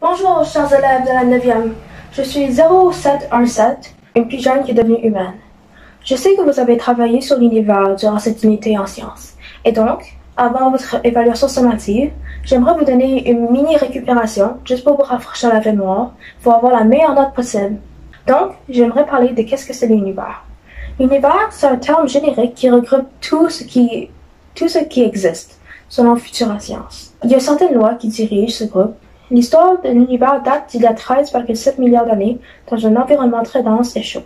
Bonjour, chers élèves de la 9e. Je suis 0717, une plus jeune qui est devenue humaine. Je sais que vous avez travaillé sur l'univers durant cette unité en sciences. Et donc, avant votre évaluation sommative, j'aimerais vous donner une mini-récupération, juste pour vous rafraîchir la mémoire, pour avoir la meilleure note possible. Donc, j'aimerais parler de qu'est-ce que c'est l'univers. L'univers, c'est un terme générique qui regroupe tout ce qui existe, selon Futura Science. Il y a certaines lois qui dirigent ce groupe. L'histoire de l'univers date d'il y a 13,7 milliards d'années dans un environnement très dense et chaud.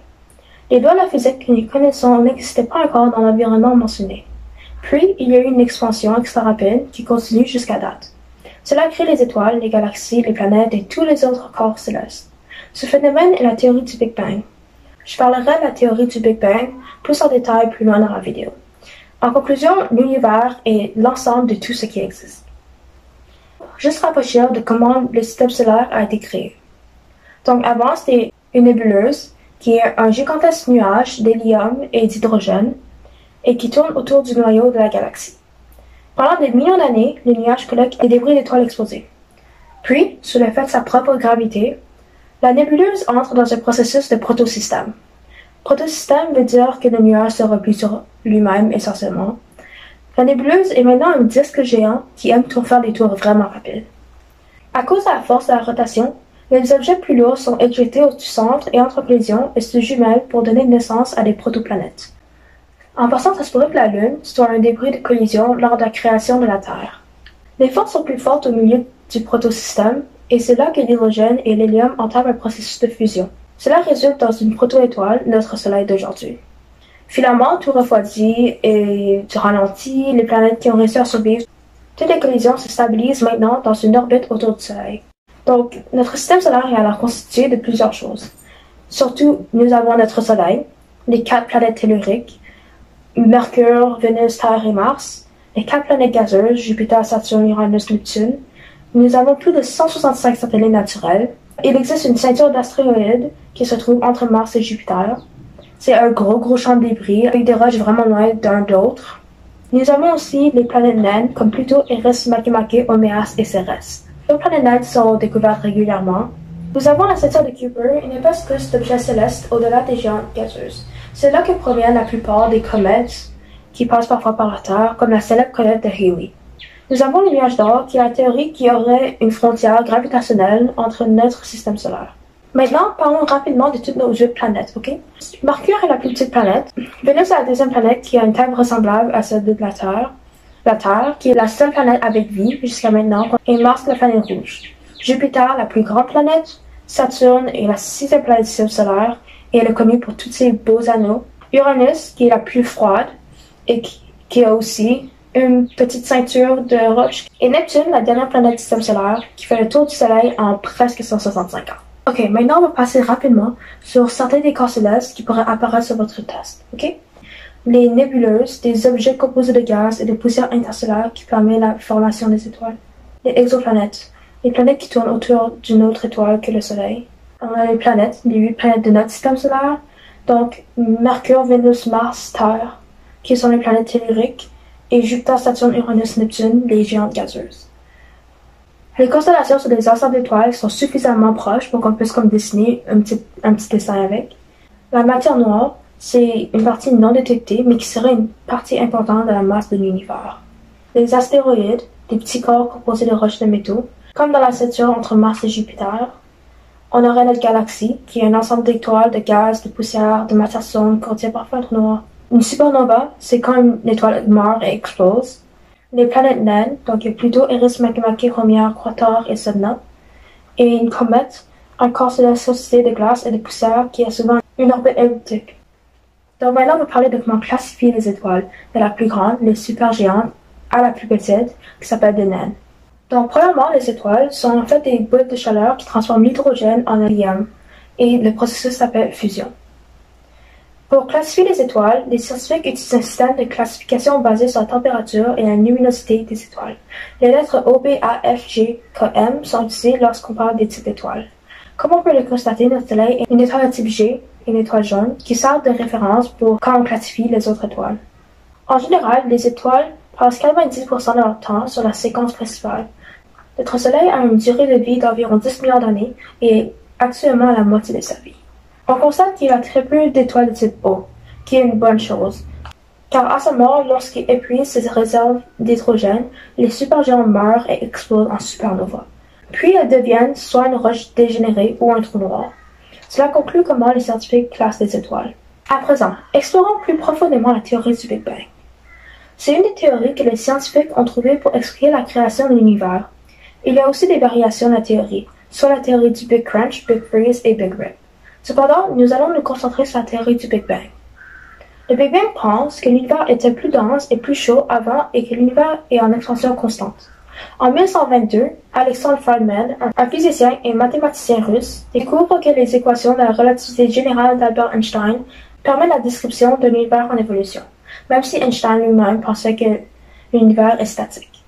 Les lois de la physique que nous connaissons n'existaient pas encore dans l'environnement mentionné. Puis, il y a eu une expansion extra rapide qui continue jusqu'à date. Cela crée les étoiles, les galaxies, les planètes et tous les autres corps célestes. Ce phénomène est la théorie du Big Bang. Je parlerai de la théorie du Big Bang plus en détail plus loin dans la vidéo. En conclusion, l'univers est l'ensemble de tout ce qui existe. Juste rafraîchir de comment le système solaire a été créé. Donc avant, c'était une nébuleuse qui est un gigantesque nuage d'hélium et d'hydrogène et qui tourne autour du noyau de la galaxie. Pendant des millions d'années, le nuage collecte des débris d'étoiles explosées. Puis, sous l'effet de sa propre gravité, la nébuleuse entre dans un processus de protosystème. Protosystème veut dire que le nuage se replie sur lui-même essentiellement. La nébuleuse est maintenant un disque géant qui aime faire des tours vraiment rapides. À cause de la force de la rotation, les objets plus lourds sont éjectés au centre et entre collisions et se jumellent pour donner naissance à des protoplanètes. En passant, ça se pourrait que la Lune soit un débris de collision lors de la création de la Terre. Les forces sont plus fortes au milieu du protosystème et c'est là que l'hydrogène et l'hélium entament un processus de fusion. Cela résulte dans une protoétoile, notre Soleil d'aujourd'hui. Finalement, tout refroidit et tout ralentit, les planètes qui ont réussi à survivre. Toutes les collisions se stabilisent maintenant dans une orbite autour du Soleil. Donc, notre système solaire est alors constitué de plusieurs choses. Surtout, nous avons notre Soleil, les 4 planètes telluriques, Mercure, Vénus, Terre et Mars, les 4 planètes gazeuses, Jupiter, Saturne, Uranus, Neptune. Nous avons plus de 165 satellites naturels. Il existe une ceinture d'astéroïdes qui se trouve entre Mars et Jupiter. C'est un gros champ de débris avec des roches vraiment loin d'un d'autre. Nous avons aussi les planètes naines comme Pluto, Eris, Makemake, Omeas et Cérès. Les planètes naines sont découvertes régulièrement. Nous avons la ceinture de Kuiper, une épaisse couche d'objets célestes au-delà des géantes gazeuses. C'est là que proviennent la plupart des comètes qui passent parfois par la Terre, comme la célèbre comète de Halley. Nous avons le nuage d'or qui a la théorie qu'il y aurait une frontière gravitationnelle entre notre système solaire. Maintenant, parlons rapidement de toutes nos 8 planètes, ok? Mercure est la plus petite planète. Vénus est la deuxième planète qui a une taille ressemblable à celle de la Terre. La Terre, qui est la seule planète avec vie jusqu'à maintenant, et Mars, la planète rouge. Jupiter, la plus grande planète. Saturne est la 6e planète du système solaire, et elle est connue pour tous ses beaux anneaux. Uranus, qui est la plus froide, et qui a aussi une petite ceinture de roches. Et Neptune, la dernière planète du système solaire, qui fait le tour du Soleil en presque 165 ans. Ok, maintenant on va passer rapidement sur certains des corps célestes qui pourraient apparaître sur votre test, ok? Les nébuleuses, des objets composés de gaz et de poussière interstellaire qui permettent la formation des étoiles. Les exoplanètes, les planètes qui tournent autour d'une autre étoile que le Soleil. On a les planètes, les 8 planètes de notre système solaire, donc Mercure, Vénus, Mars, Terre, qui sont les planètes telluriques, et Jupiter, Saturne, Uranus, Neptune, les géantes gazeuses. Les constellations sont des ensembles d'étoiles qui sont suffisamment proches pour qu'on puisse comme dessiner un petit dessin avec. La matière noire, c'est une partie non détectée, mais qui serait une partie importante de la masse de l'univers. Les astéroïdes, des petits corps composés de roches de métaux, comme dans la ceinture entre Mars et Jupiter. On aurait notre galaxie, qui est un ensemble d'étoiles, de gaz, de poussière, de matière sombre, qui contient parfois un trou noir. Une supernova, c'est quand une étoile meurt et explose. Les planètes naines, donc il y a Pluto, Eris, Makemake, Haumea, Quator et Sedna. Et une comète, un corps céleste de glace et de poussière qui a souvent une orbite elliptique. Donc maintenant, on va parler de comment classifier les étoiles, de la plus grande, les supergéantes, à la plus petite, qui s'appelle des naines. Donc premièrement, les étoiles sont en fait des boules de chaleur qui transforment l'hydrogène en hélium, et le processus s'appelle fusion. Pour classifier les étoiles, les scientifiques utilisent un système de classification basé sur la température et la luminosité des étoiles. Les lettres O, B, A, F, G, K, M sont utilisées lorsqu'on parle des types d'étoiles. Comme on peut le constater, notre Soleil est une étoile de type G, une étoile jaune, qui sert de référence pour quand on classifie les autres étoiles. En général, les étoiles passent 90% de leur temps sur la séquence principale. Notre Soleil a une durée de vie d'environ 10 milliards d'années et est actuellement à la moitié de sa vie. On constate qu'il y a très peu d'étoiles de type O, qui est une bonne chose, car à sa mort, lorsqu'il épuise ses réserves d'hydrogène, les supergéants meurent et explosent en supernova. Puis elles deviennent soit une roche dégénérée ou un trou noir. Cela conclut comment les scientifiques classent les étoiles. À présent, explorons plus profondément la théorie du Big Bang. C'est une des théories que les scientifiques ont trouvées pour expliquer la création de l'univers. Il y a aussi des variations de la théorie, soit la théorie du Big Crunch, Big Freeze et Big Rip. Cependant, nous allons nous concentrer sur la théorie du Big Bang. Le Big Bang pense que l'univers était plus dense et plus chaud avant et que l'univers est en expansion constante. En 1922, Alexander Feynman, un physicien et mathématicien russe, découvre que les équations de la relativité générale d'Albert Einstein permettent la description de l'univers en évolution, même si Einstein lui-même pensait que l'univers est statique.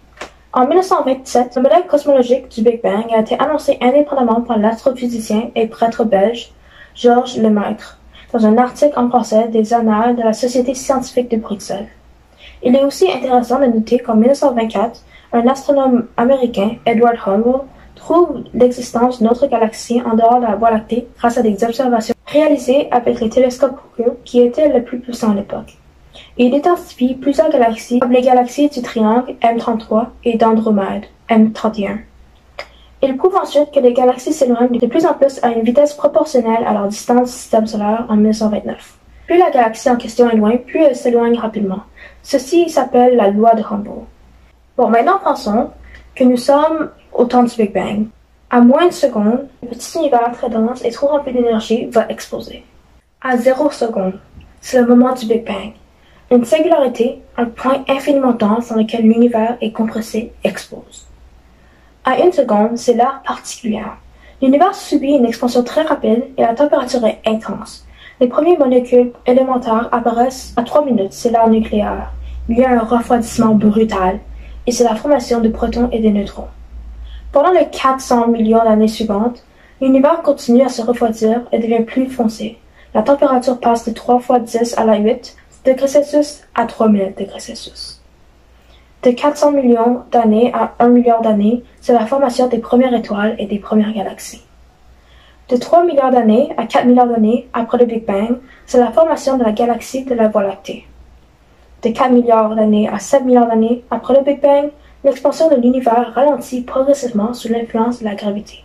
En 1927, le modèle cosmologique du Big Bang a été annoncé indépendamment par l'astrophysicien et prêtre belge Georges Lemaître dans un article en français des Annales de la Société scientifique de Bruxelles. Il est aussi intéressant de noter qu'en 1924, un astronome américain, Edward Hubble, trouve l'existence d'une autre galaxie en dehors de la Voie lactée grâce à des observations réalisées avec les télescopes Hubble qui étaient les plus puissants à l'époque. Il identifie plusieurs galaxies comme les galaxies du triangle M33 et d'Andromède M31. Il prouve ensuite que les galaxies s'éloignent de plus en plus à une vitesse proportionnelle à leur distance du système solaire en 1929. Plus la galaxie en question est loin, plus elle s'éloigne rapidement. Ceci s'appelle la loi de Hubble. Bon, maintenant pensons que nous sommes au temps du Big Bang. À moins de secondes, le petit univers très dense et trop rempli d'énergie va exploser. À 0 secondes, c'est le moment du Big Bang. Une singularité, un point infiniment dense dans lequel l'univers est compressé, explose. À 1 seconde, c'est l'heure particulière. L'univers subit une expansion très rapide et la température est intense. Les premières molécules élémentaires apparaissent à 3 minutes, c'est l'ère nucléaire. Il y a un refroidissement brutal, et c'est la formation de protons et de neutrons. Pendant les 400 millions d'années suivantes, l'univers continue à se refroidir et devient plus foncé. La température passe de 3 fois 10 à la 8 degrés Celsius à 3000 degrés Celsius. De 400 millions d'années à 1 milliard d'années, c'est la formation des premières étoiles et des premières galaxies. De 3 milliards d'années à 4 milliards d'années après le Big Bang, c'est la formation de la galaxie de la Voie lactée. De 4 milliards d'années à 7 milliards d'années après le Big Bang, l'expansion de l'univers ralentit progressivement sous l'influence de la gravité.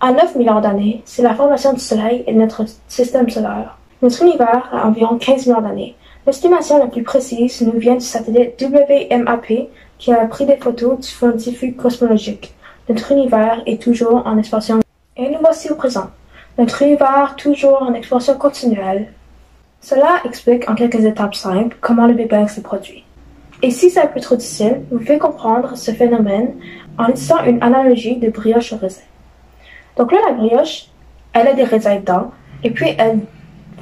À 9 milliards d'années, c'est la formation du Soleil et de notre système solaire. Notre univers a environ 15 milliards d'années. L'estimation la plus précise nous vient du satellite WMAP qui a pris des photos du fond diffus cosmologique. Notre univers est toujours en expansion. Et nous voici au présent. Notre univers toujours en expansion continuelle. Cela explique en quelques étapes simples comment le Big Bang s'est produit. Et si c'est un peu trop difficile, vous pouvez comprendre ce phénomène en utilisant une analogie de brioche au raisin. Donc là, la brioche, elle a des raisins dedans, et puis elle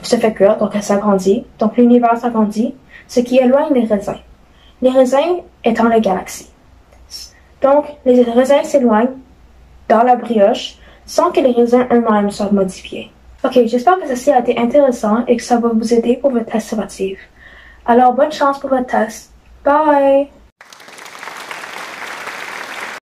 se fait cuire, donc elle s'agrandit, donc l'univers s'agrandit, ce qui éloigne les raisins. Les raisins étant les galaxies. Donc, les raisins s'éloignent dans la brioche sans que les raisins eux-mêmes soient modifiés. Ok, j'espère que ceci a été intéressant et que ça va vous aider pour votre test sportif. Alors, bonne chance pour votre test. Bye!